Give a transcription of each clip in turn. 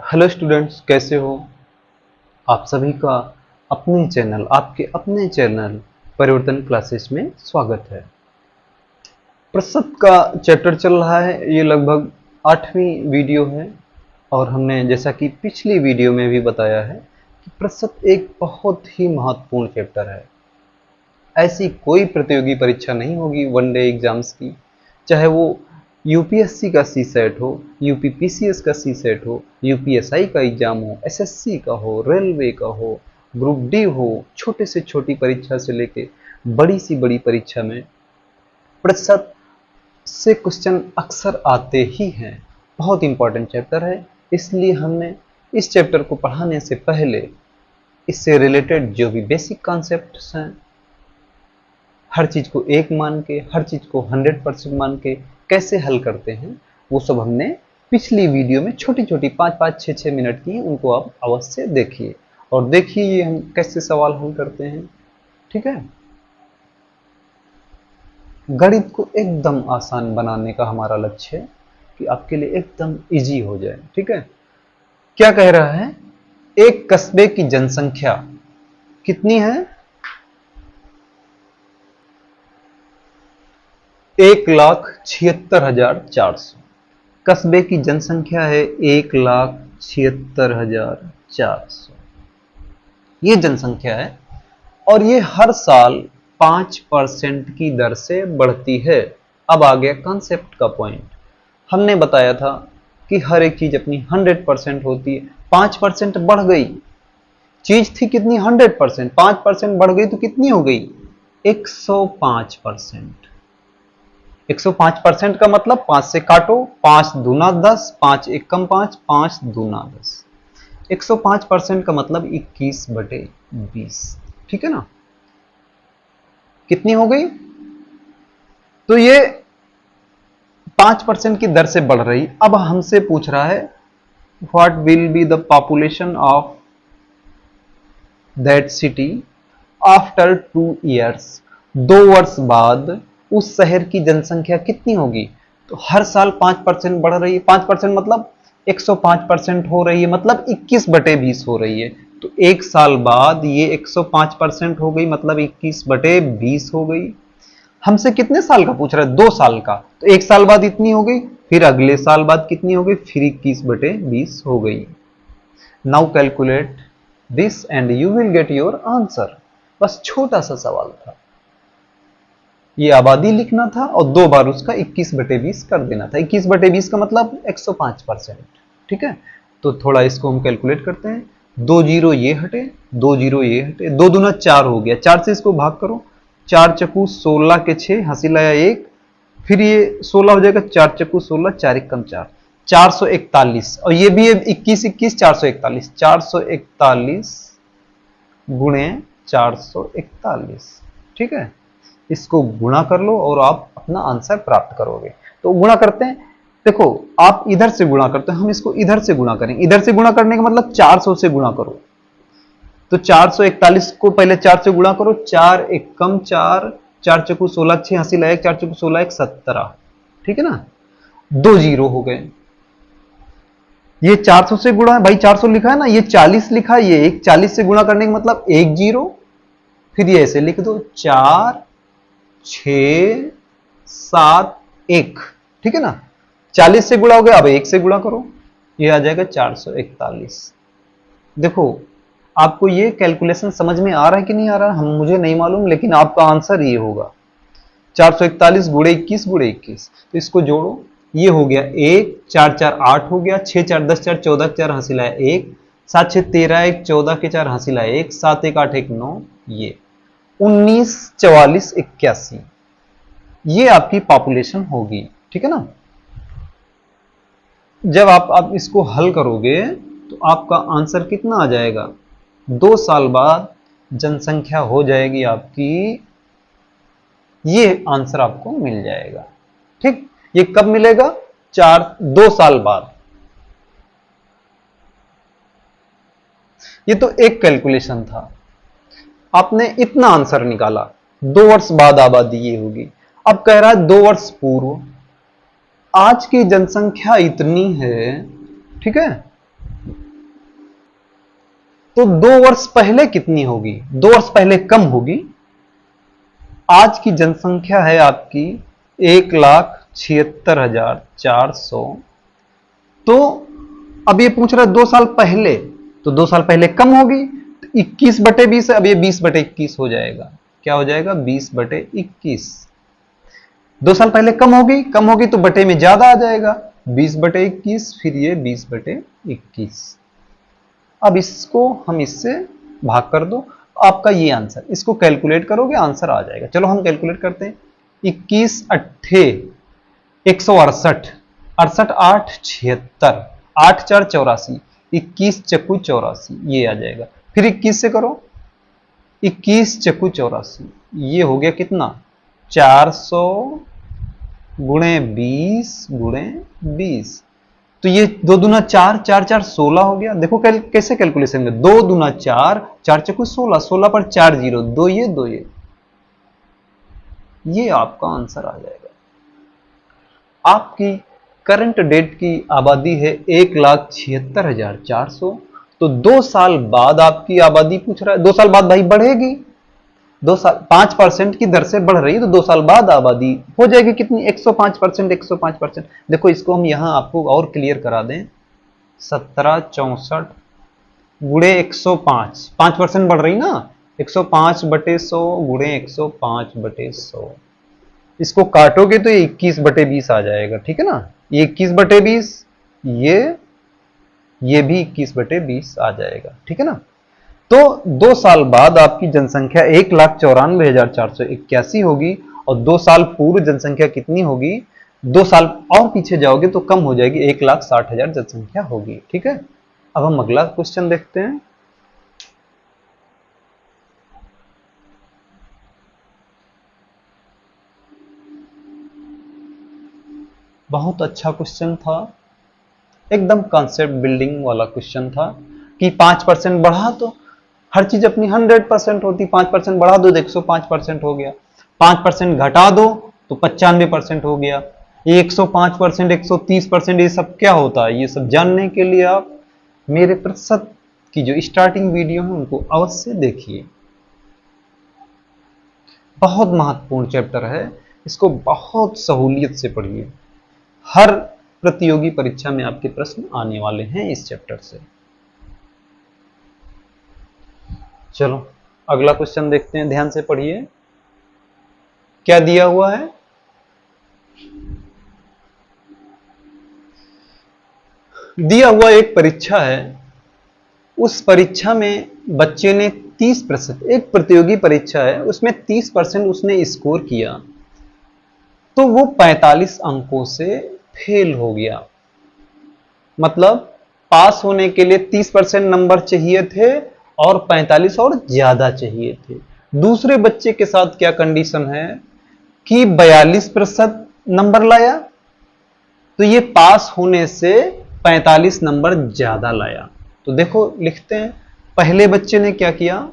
Hello students, कैसे हो आप सभी का आपके अपने चैनल परिवर्तन क्लासेस में स्वागत है। प्रस्तुत का चैप्टर चल रहा है, ये लगभग 8वीं वीडियो है और हमने जैसा कि पिछली वीडियो में भी बताया है कि प्रस्तुत एक बहुत ही महत्वपूर्ण चैप्टर है। ऐसी कोई प्रतियोगी परीक्षा नहीं होगी वनडे एग्जाम्स की, चाहे वो यूपीएससी का सी सेट हो, यूपीपीसीएस का सी सेट हो, यूपीएसआई का एग्जाम हो, एसएससी का हो, रेलवे का हो, ग्रुप डी हो, छोटे से छोटी परीक्षा से लेके बड़ी सी बड़ी परीक्षा में प्रतिशत से क्वेश्चन अक्सर आते ही हैं। बहुत इंपॉर्टेंट चैप्टर है, इसलिए हमने इस चैप्टर को पढ़ाने से पहले इससे रिलेटेड जो भी बेसिक कॉन्सेप्ट्स हैं, हर चीज को एक मान के, हर चीज को 100% मान के कैसे हल करते हैं, वो सब हमने पिछली वीडियो में छोटी छोटी 5-5, 6-6 मिनट की, उनको आप अवश्य देखिए और देखिए ये हम कैसे सवाल हल करते हैं। ठीक है, गणित को एकदम आसान बनाने का हमारा लक्ष्य है कि आपके लिए एकदम इजी हो जाए। ठीक है, क्या कह रहा है, एक कस्बे की जनसंख्या कितनी है? 1,76,400। कस्बे की जनसंख्या है 1,76,400, ये जनसंख्या है और ये हर साल 5% की दर से बढ़ती है। अब आ गया कॉन्सेप्ट का पॉइंट। हमने बताया था कि हर एक चीज अपनी 100% होती है, 5% बढ़ गई, चीज थी कितनी 100%, 5% बढ़ गई तो कितनी हो गई 105%। 105% का मतलब 5 से काटो, 5 दूना 10, 5 एकम 5, 5 दूना 10। 105% का मतलब 21/20। ठीक है ना, कितनी हो गई? तो ये 5% की दर से बढ़ रही। अब हमसे पूछ रहा है what will be the population of that city after 2 years. 2 वर्ष बाद उस शहर की जनसंख्या कितनी होगी? तो हर साल 5% बढ़ रही है, 5% मतलब 105% हो रही है, मतलब 21/20 हो रही है। तो एक साल बाद ये 105% हो गई, मतलब 21/20 हो गई। हमसे कितने साल का पूछ रहा है? 2 साल का, तो एक साल बाद इतनी हो गई, फिर अगले साल बाद कितनी हो गई, फिर 21/20 हो गई। Now calculate this and you will get your answer. बस छोटा सा सवाल था, ये आबादी लिखना था और 2 बार उसका 21/20 कर देना था। 21/20 का मतलब 105%। ठीक है, तो थोड़ा इसको हम कैलकुलेट करते हैं। 2 जीरो ये हटे, 2 जीरो ये हटे, 2 दूना 4 हो गया, 4 से इसको भाग करो, 4 चक्कू 16 के 6, हंसी लाया 1, फिर ये 16 हो जाएगा, 4 चक्कू 16, 4 एकम 4, 441। और ये भी 21 21, 441, 441 गुणे 441। ठीक है, इसको गुणा कर लो और आप अपना आंसर प्राप्त करोगे। तो गुणा करते हैं, देखो आप इधर से गुणा करते हैं, हम इसको इधर से गुणा करेंगे। इधर से गुणा करने का मतलब 400 से गुणा करो, तो 441 को पहले 4 से गुणा करो, 4 एकम 4, 4 चक्कू 16, 6 हंसी लायक, 4 चक्कू 16 एक 17। ठीक है ना, 2 जीरो हो गए। ये 400 से गुणा है भाई, 400 लिखा है ना, ये 40 लिखा है, ये 40 से गुणा करने का मतलब 1 जीरो, फिर ये ऐसे लिख दो 4 6 7 1। ठीक है ना, 40 से गुणा हो गया, अब 1 से गुणा करो, ये आ जाएगा 441। देखो आपको ये कैलकुलेशन समझ में आ रहा है कि नहीं आ रहा है, हम मुझे नहीं मालूम, लेकिन आपका आंसर ये होगा 441 गुणे 21 गुणे 21। तो इसको जोड़ो, ये हो गया 1, 4 4 8 हो गया, 6 4 10 4 14 4 हंसी लाया 1, 7 6 13 1 14 के 4 हंसी लाया 1, 7 1 8 1 9, ये 19 44 81, ये आपकी पॉपुलेशन होगी। ठीक है ना, जब आप इसको हल करोगे तो आपका आंसर कितना आ जाएगा, 2 साल बाद जनसंख्या हो जाएगी आपकी, ये आंसर आपको मिल जाएगा। ठीक, ये कब मिलेगा, 2 साल बाद। ये तो एक कैलकुलेशन था, आपने इतना आंसर निकाला, 2 वर्ष बाद आबादी ये होगी। अब कह रहा है 2 वर्ष पूर्व आज की जनसंख्या इतनी है। ठीक है, तो 2 वर्ष पहले कितनी होगी? 2 वर्ष पहले कम होगी। आज की जनसंख्या है आपकी 1,76,400। तो अब ये पूछ रहा है 2 साल पहले, तो 2 साल पहले कम होगी, तो 21/20, अब ये 20/21 हो जाएगा। क्या हो जाएगा? 20/21। 2 साल पहले कम होगी तो बटे में ज्यादा आ जाएगा, 20/21, फिर ये 20/21। अब इसको हम इससे भाग कर दो, आपका ये आंसर, इसको कैलकुलेट करोगे आंसर आ जाएगा। चलो हम कैलकुलेट करते हैं। 21 अट्ठे 168, 68 8 76, 8 4 84, 21 चक्कू 84, ये आ जाएगा। फिर 21 से करो, 21 चक्कू 84, ये हो गया कितना? 400 गुणे 20 गुणे 20। तो ये 2 दूना 4, 4 4 16 हो गया। देखो कैसे कैलकुलेशन में, 2 दूना 4, 4 चक्कू 16, 16 पर 4 जीरो, 2 ये 2 ये आपका आंसर आ जाएगा। आपकी करंट डेट की आबादी है 1,76,400। तो 2 साल बाद आपकी आबादी पूछ रहा है, 2 साल बाद भाई बढ़ेगी, 2 साल 5% की दर से बढ़ रही है, तो 2 साल बाद आबादी हो जाएगी कितनी? 105%। 105%। देखो इसको हम यहां आपको और क्लियर करा दें, 1764 गुणे 105, 5% बढ़ रही ना, 105/100 गुणे 105/100। इसको काटोगे तो ये 21/20 आ जाएगा, ठीक है ना? ये 21/20, ये भी 21/20 आ जाएगा, ठीक है ना? तो 2 साल बाद आपकी जनसंख्या 1,94,481 होगी, और 2 साल पूर्व जनसंख्या कितनी होगी? 2 साल और पीछे जाओगे तो कम हो जाएगी, 1,60,000 जनसंख्या होगी, ठीक है? अब हम अगला क्वेश्चन देखते हैं। बहुत अच्छा क्वेश्चन था, एकदम कॉन्सेप्ट बिल्डिंग वाला क्वेश्चन था कि 5% बढ़ा तो हर चीज अपनी 100% होती, 5% बढ़ा दो तो 105% हो गया, 5% घटा दो तो 95% हो गया। ये 105%, 130%, ये सब क्या होता है? ये सब जानने के लिए आप मेरे प्रतिशत की जो स्टार्टिंग वीडियो है उनको अवश्य देखिए। बहुत महत्वपूर्ण चैप्टर है, इसको बहुत सहूलियत से पढ़िए। हर प्रतियोगी परीक्षा में आपके प्रश्न आने वाले हैं इस चैप्टर से। चलो अगला क्वेश्चन देखते हैं, ध्यान से पढ़िए। क्या दिया हुआ है? दिया हुआ एक परीक्षा है, उस परीक्षा में बच्चे ने 30%, एक प्रतियोगी परीक्षा है उसमें 30% उसने स्कोर किया, तो वो 45 अंकों से फेल हो गया। मतलब पास होने के लिए 30% नंबर चाहिए थे और 45 और ज्यादा चाहिए थे। दूसरे बच्चे के साथ क्या कंडीशन है कि 42% नंबर लाया, तो ये पास होने से 45 नंबर ज्यादा लाया। तो देखो लिखते हैं, पहले बच्चे ने क्या किया?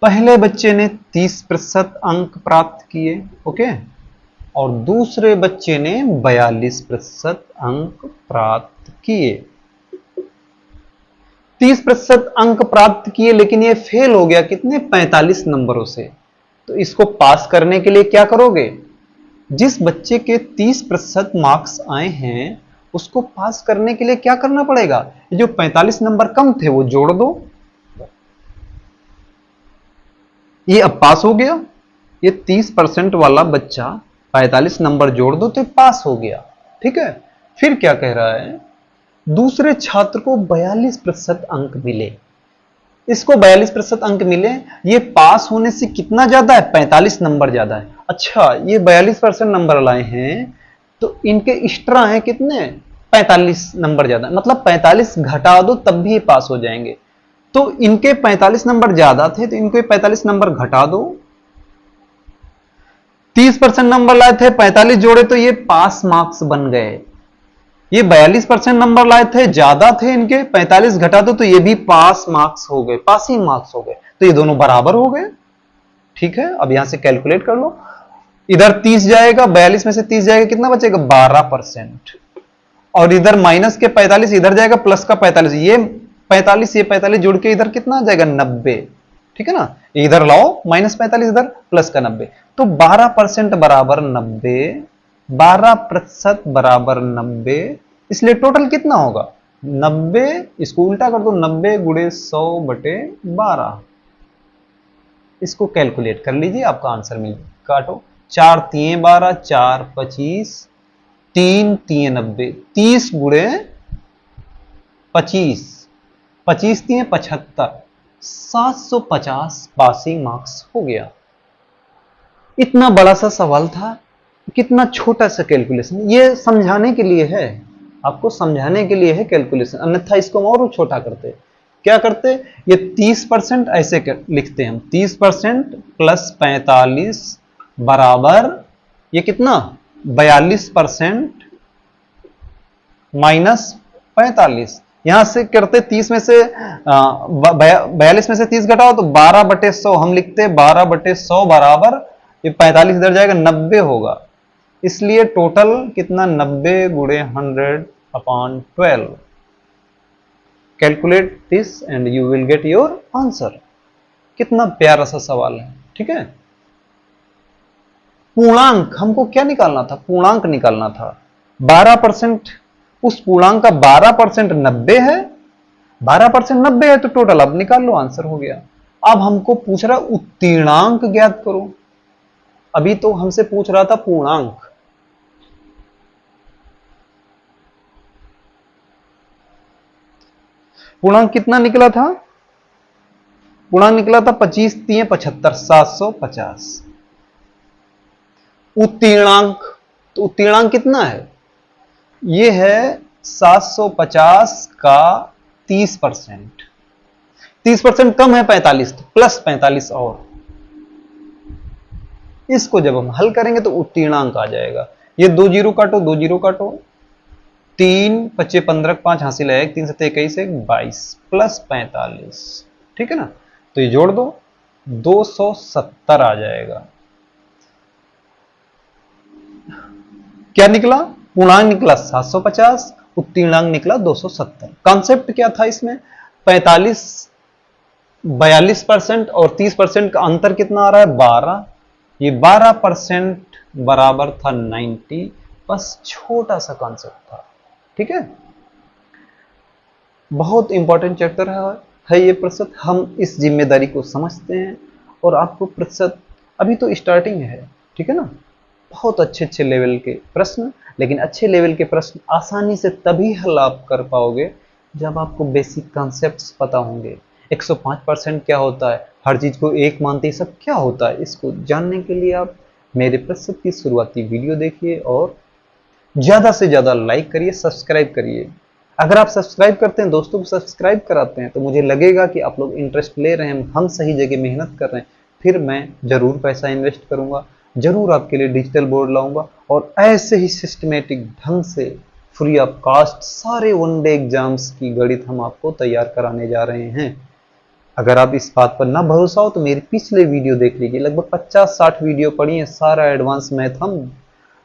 पहले बच्चे ने 30% अंक प्राप्त किए, ओके, और दूसरे बच्चे ने 42% अंक प्राप्त किए। 30% अंक प्राप्त किए, लेकिन ये फेल हो गया कितने? 45 नंबरों से। तो इसको पास करने के लिए क्या करोगे? जिस बच्चे के 30% मार्क्स आए हैं उसको पास करने के लिए क्या करना पड़ेगा? जो 45 नंबर कम थे वो जोड़ दो, ये अब पास हो गया। ये 30% वाला बच्चा 45 नंबर जोड़ दो तो पास हो गया, ठीक है। फिर क्या कह रहा है? दूसरे छात्र को 42% अंक मिले, इसको 42% अंक मिले, ये पास होने से कितना ज्यादा है? 45 नंबर ज्यादा है। अच्छा, ये 42% नंबर लाए हैं तो इनके एक्स्ट्रा हैं कितने? 45 नंबर ज्यादा, मतलब 45 घटा दो तब भी पास हो जाएंगे। तो इनके 45 नंबर ज्यादा थे तो इनको 45 नंबर घटा दो। 30% नंबर लाए थे, 45 जोड़े तो ये पास मार्क्स बन गए। ये 42% नंबर लाए थे, ज्यादा थे इनके, 45 घटा दो तो ये भी पास मार्क्स हो गए, पासिंग मार्क्स हो गए। तो ये दोनों बराबर हो गए, ठीक है। अब यहां से कैलकुलेट कर लो, इधर 30 जाएगा, 42 में से 30 जाएगा, कितना बचेगा? 12%। और इधर माइनस के 45 इधर जाएगा, प्लस का 45, ये 45, ये 45 जुड़ के इधर कितना आ जाएगा 90, ठीक है ना। इधर लाओ -45, इधर प्लस का 90, तो 12% बराबर 90, 12% बराबर 90, इसलिए टोटल कितना होगा 90, इसको उल्टा कर दो 90 गुणे 100 बटे 12, इसको कैलकुलेट कर लीजिए, आपका आंसर मिल काटो 4 3 12, 4 25, 3 3 90, 30 गुणे 25, 25 3 75, 750 पासिंग मार्क्स हो गया। इतना बड़ा सा सवाल था, कितना छोटा सा कैलकुलेशन, ये समझाने के लिए है, आपको समझाने के लिए है कैलकुलेशन, अन्यथा इसको हम और छोटा करते। क्या करते, ये 30% ऐसे लिखते हैं हम, 30% प्लस 45 बराबर ये कितना 42% माइनस 45, यहां से करते 30 में से 42 में से 30 घटाओ तो 12/100 हम लिखते 12/100 बराबर ये 45 इधर जाएगा 90 होगा, इसलिए टोटल कितना 90 गुणे 100/12। Calculate this and you will get your answer. कितना प्यारा सा सवाल है, ठीक है। पूर्णांक हमको क्या निकालना था, पूर्णांक निकालना था। 12%, उस पूर्णांक का 12% 90 है, 12% 90 है तो टोटल अब निकाल लो, आंसर हो गया। अब हमको पूछ रहा उत्तीर्णांक ज्ञात करो, अभी तो हमसे पूछ रहा था पूर्णांक। पूर्णांक कितना निकला था, पूर्णांक निकला था 25 3 75, 750। उत्तीर्णांक, तो उत्तीर्णांक कितना है, ये है 750 का 30%, 30% कम है 45, तो प्लस 45 और, इसको जब हम हल करेंगे तो उत्तीर्णांक आ जाएगा। ये 2 जीरो काटो, 2 जीरो काटो, 3 25 15 5 हासिल है 1, 3 7 21 22 प्लस 45, ठीक है ना। तो ये जोड़ दो 270 आ जाएगा। क्या निकला, पूर्णांक निकला 750, उत्तीर्णांक निकला 270। कॉन्सेप्ट क्या था इसमें, 42% और 30% का अंतर कितना आ रहा है 12, ये 12% बराबर था 90, बस छोटा सा कॉन्सेप्ट था, ठीक है। बहुत इंपॉर्टेंट चैप्टर है ये प्रतिशत, हम इस जिम्मेदारी को समझते हैं और आपको प्रतिशत अभी तो स्टार्टिंग है, ठीक है ना। बहुत अच्छे अच्छे लेवल के प्रश्न, लेकिन अच्छे लेवल के प्रश्न आसानी से तभी हल आप कर पाओगे जब आपको बेसिक कॉन्सेप्ट्स पता होंगे। 105% क्या होता है, हर चीज को एक मानते ही सब क्या होता है, इसको जानने के लिए आप मेरे प्रतिशत की शुरुआती वीडियो देखिए और ज्यादा से ज्यादा लाइक करिए, सब्सक्राइब करिए। अगर आप सब्सक्राइब करते हैं, दोस्तों को सब्सक्राइब कराते हैं, तो मुझे लगेगा कि आप लोग इंटरेस्ट ले रहे हैं, हम सही जगह मेहनत कर रहे हैं, फिर मैं जरूर पैसा इन्वेस्ट करूंगा, जरूर आपके लिए डिजिटल बोर्ड लाऊंगा और ऐसे ही सिस्टमेटिक ढंग से फ्री ऑफ कॉस्ट सारे वनडे एग्जाम्स की गणित हम आपको तैयार कराने जा रहे हैं। अगर आप इस बात पर ना भरोसा हो तो मेरे पिछले वीडियो देख लीजिए, लगभग 50-60 वीडियो पढ़ी है, सारा एडवांस मैथ हम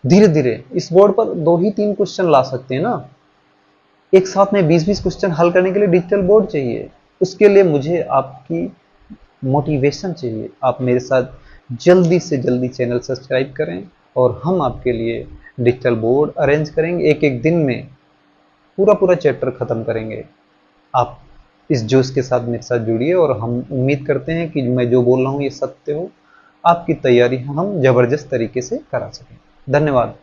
धीरे धीरे इस बोर्ड पर 2 ही 3 क्वेश्चन ला सकते हैं ना, एक साथ में 20-20 क्वेश्चन हल करने के लिए डिजिटल बोर्ड चाहिए। उसके लिए मुझे आपकी मोटिवेशन चाहिए, आप मेरे साथ जल्दी से जल्दी चैनल सब्सक्राइब करें और हम आपके लिए डिजिटल बोर्ड अरेंज करेंगे, एक एक दिन में पूरा पूरा चैप्टर खत्म करेंगे। आप इस जोश के साथ मेरे साथ जुड़िए और हम उम्मीद करते हैं कि मैं जो बोल रहा हूँ ये सत्य हो, आपकी तैयारी हम जबरदस्त तरीके से करा सकें। धन्यवाद।